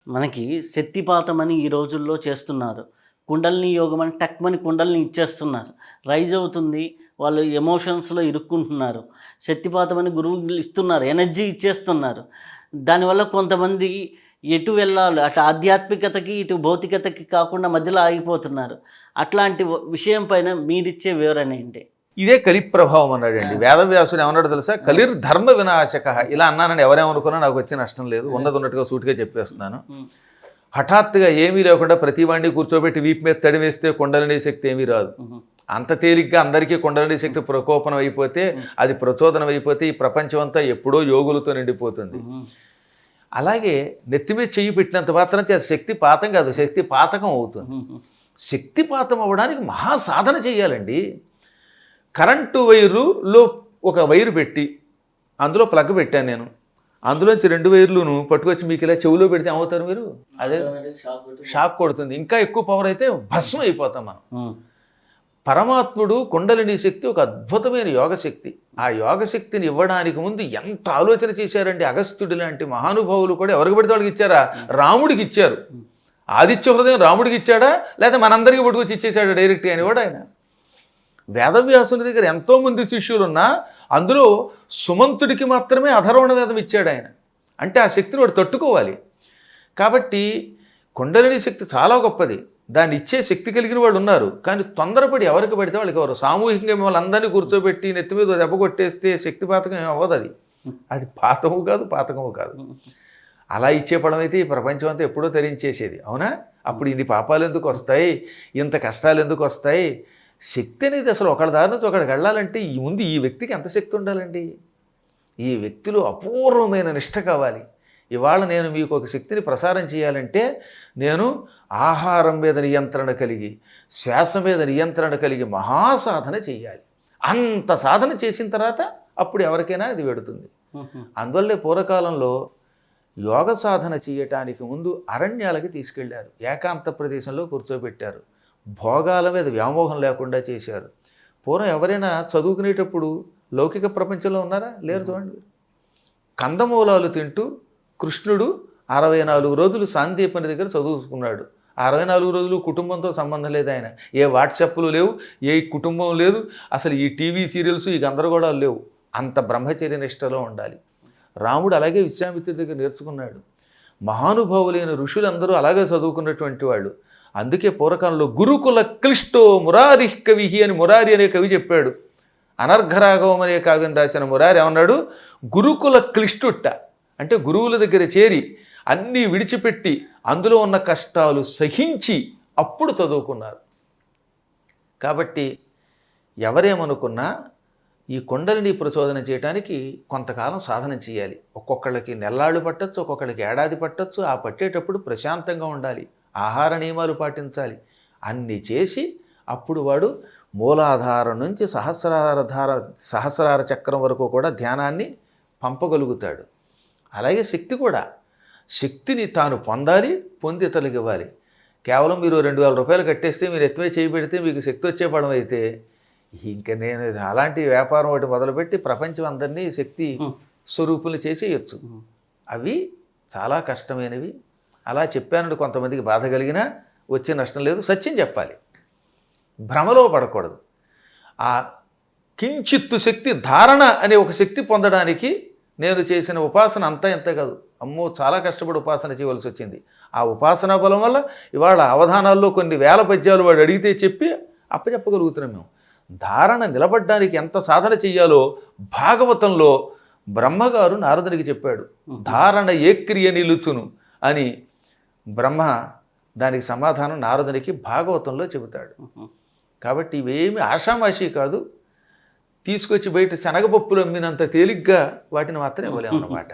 మనకి శక్తిపాతం అని ఈ రోజుల్లో చేస్తున్నారు. కుండలిని యోగం అని టక్మని కుండలిని ఇచ్చేస్తున్నారు. రైజ్ అవుతుంది. వాళ్ళు ఎమోషన్స్‌లో ఇరుక్కుంటున్నారు. శక్తిపాతం అని గురువులు ఇస్తున్నారు. ఎనర్జీ ఇచ్చేస్తున్నారు. దానివల్ల కొంతమంది ఎటు వెళ్ళాలో అటు ఆధ్యాత్మికతకి, ఇటు భౌతికతకి కాకుండా మధ్యలో ఆగిపోతున్నారు. అట్లాంటి విషయం పైన మీరిచ్చే వివరణ ఏంటి? ఇదే కలి ప్రభావం అన్నాడండి. వేదవ్యాసుడు ఏమన్నాడు తెలుసా? కలిర్ ధర్మ వినాశక. ఇలా అన్నానని ఎవరేమనుకున్నా నాకు వచ్చే నష్టం లేదు, ఉన్నది ఉన్నట్టుగా సూటిగా చెప్పేస్తున్నాను. హఠాత్తుగా ఏమీ లేకుండా ప్రతి వాడిని కూర్చోబెట్టి వీపు మీద తడి వేస్తే కుండలిని శక్తి ఏమీ రాదు. అంత తేలిగ్గా అందరికీ కుండలిని శక్తి ప్రకోపనం అయిపోతే, అది ప్రచోదనం అయిపోతే ఈ ప్రపంచం అంతా ఎప్పుడో యోగులతో నిండిపోతుంది. అలాగే నెత్తి మీద చెయ్యి పెట్టినంత మాత్రం అది శక్తి పాతం కాదు, శక్తి పాతకం అవుతుంది. శక్తి పాతం అవ్వడానికి మహాసాధన చేయాలండి. కరెంటు వైరులో ఒక వైరు పెట్టి అందులో ప్లగ్ పెట్టాను నేను. అందులోంచి 2 వైర్లును పట్టుకొచ్చి మీకు ఇలా చెవులో పెడితే ఏమవుతారు మీరు? అదే షాక్ కొడుతుంది. ఇంకా ఎక్కువ పవర్ అయితే భస్మం అయిపోతాం మనం. పరమాత్ముడు కుండలిని శక్తి ఒక అద్భుతమైన యోగశక్తి. ఆ యోగశక్తిని ఇవ్వడానికి ముందు ఎంత ఆలోచన చేశారండి. అగస్త్యుడు లాంటి మహానుభావులు కూడా ఎవరికి పెడితే వాళ్ళకి ఇచ్చారా? రాముడికి ఇచ్చారు. ఆదిత్య హృదయం రాముడికి ఇచ్చాడా, లేకపోతే మనందరికీ పట్టుకొచ్చి ఇచ్చేసాడు డైరెక్ట్గా అని కూడా ఆయన. వేదవ్యాసుని దగ్గర ఎంతోమంది శిష్యులు ఉన్నా అందులో సుమంతుడికి మాత్రమే అధర్వణ వేదం ఇచ్చాడు ఆయన. అంటే ఆ శక్తిని వాడు తట్టుకోవాలి. కాబట్టి కుండలిని శక్తి చాలా గొప్పది. దాన్ని ఇచ్చే శక్తి కలిగిన వాళ్ళు ఉన్నారు. కానీ తొందరపడి ఎవరికి పడితే వాళ్ళకి ఎవరు సామూహికంగా మిమ్మల్ని అందరినీ కూర్చోబెట్టి నెత్తి మీద దెబ్బ కొట్టేస్తే శక్తిపాతకం ఏమి అవ్వదు. అది పాతము కాదు, పాతకము కాదు. అలా ఇచ్చే పడం అయితే ఈ ప్రపంచం అంతా ఎప్పుడో తరించేసేది. అవునా? అప్పుడు ఇన్ని పాపాలు ఎందుకు వస్తాయి, ఇంత కష్టాలు ఎందుకు వస్తాయి? శక్తి అనేది అసలు ఒకళ్ళ దారి నుంచి ఒకడికి వెళ్ళాలంటే ఈ ముందు ఈ వ్యక్తికి ఎంత శక్తి ఉండాలండి? ఈ వ్యక్తిలో అపూర్వమైన నిష్ట కావాలి. ఇవాళ నేను మీకు ఒక శక్తిని ప్రసారం చేయాలంటే నేను ఆహారం మీద నియంత్రణ కలిగి, శ్వాస మీద నియంత్రణ కలిగి మహాసాధన చేయాలి. అంత సాధన చేసిన తర్వాత అప్పుడు ఎవరికైనా అది వెడుతుంది. అందువల్లే పూర్వకాలంలో యోగ సాధన చేయటానికి ముందు అరణ్యాలకి తీసుకెళ్లారు. ఏకాంత ప్రదేశంలో కూర్చోబెట్టారు. భోగాల మీద వ్యామోహం లేకుండా చేశారు. పూర్వం ఎవరైనా చదువుకునేటప్పుడు లౌకిక ప్రపంచంలో ఉన్నారా? లేరు. చూడండి, కందమూలాలు తింటూ కృష్ణుడు 64 రోజులు సాందీపని దగ్గర చదువుకున్నాడు. 64 రోజులు కుటుంబంతో సంబంధం లేదు. ఆయన ఏ వాట్సాప్లు లేవు, ఏ కుటుంబం లేదు, అసలు ఈ టీవీ సీరియల్స్ ఈ గందరగోళాలు లేవు. అంత బ్రహ్మచర్య నిష్టలో ఉండాలి. రాముడు అలాగే విశ్వామిత్రుడి దగ్గర నేర్చుకున్నాడు. మహానుభావులైన ఋషులందరూ అలాగే చదువుకున్నటువంటి వాళ్ళు. అందుకే పూర్వకాలంలో గురుకుల క్లిష్టో మురారి కవి అని మురారి అనే కవి చెప్పాడు. అనర్ఘరాఘవం అనే కావ్యం రాసిన మురారి ఏమన్నాడు? గురుకుల క్లిష్టుట్ట అంటే గురువుల దగ్గర చేరి అన్నీ విడిచిపెట్టి అందులో ఉన్న కష్టాలు సహించి అప్పుడు చదువుకున్నారు. కాబట్టి ఎవరేమనుకున్నా ఈ కుండలిని ప్రచోదనం చేయడానికి కొంతకాలం సాధన చేయాలి. ఒక్కొక్కళ్ళకి నెల్లాళ్ళు పట్టచ్చు, ఒక్కొక్కళ్ళకి ఏడాది పట్టచ్చు. ఆ పట్టేటప్పుడు ప్రశాంతంగా ఉండాలి, ఆహార నియమాలు పాటించాలి. అన్నీ చేసి అప్పుడు వాడు మూలాధారం నుంచి సహస్రార చక్రం వరకు కూడా ధ్యానాన్ని పంపగలుగుతాడు. అలాగే శక్తి కూడా, శక్తిని తాను పొందాలి, పొంది ఇతరులకు ఇవ్వాలి. కేవలం మీరు 2000 రూపాయలు కట్టేస్తే మీరు ఎత్తువే చేయి పెడితే మీకు శక్తి వచ్చే పడం అయితే ఇంకా నేను అలాంటి వ్యాపారం ఒకటి మొదలుపెట్టి ప్రపంచం అందరినీ శక్తి స్వరూపులు చేసేయచ్చు. అవి చాలా కష్టమైనవి. అలా చెప్పానంటే కొంతమందికి బాధ కలిగినా వచ్చే నష్టం లేదు. సత్యం చెప్పాలి, భ్రమలో పడకూడదు. ఆ కించిత్తు శక్తి ధారణ అనే ఒక శక్తి పొందడానికి నేను చేసిన ఉపాసన అంతా ఎంత కాదు. అమ్మో, చాలా కష్టపడి ఉపాసన చేయవలసి వచ్చింది. ఆ ఉపాసనా బలం వల్ల ఇవాళ అవధానాల్లో కొన్ని వేల పద్యాలు వాడు అడిగితే చెప్పి అప్పచెప్పగలుగుతున్నాం మేము. ధారణ నిలబడ్డానికి ఎంత సాధన చెయ్యాలో భాగవతంలో బ్రహ్మగారు నారదునికి చెప్పాడు. ధారణ ఏ క్రియ నిలుచును అని బ్రహ్మ దానికి సమాధానం నారదునికి భాగవతంలో చెబుతాడు. కాబట్టి ఇవేమి ఆషామాషి కాదు. తీసుకొచ్చి బయట శనగపప్పులు అమ్మినంత తేలిగ్గా వాటిని మాత్రం ఇవ్వలేమన్నమాట.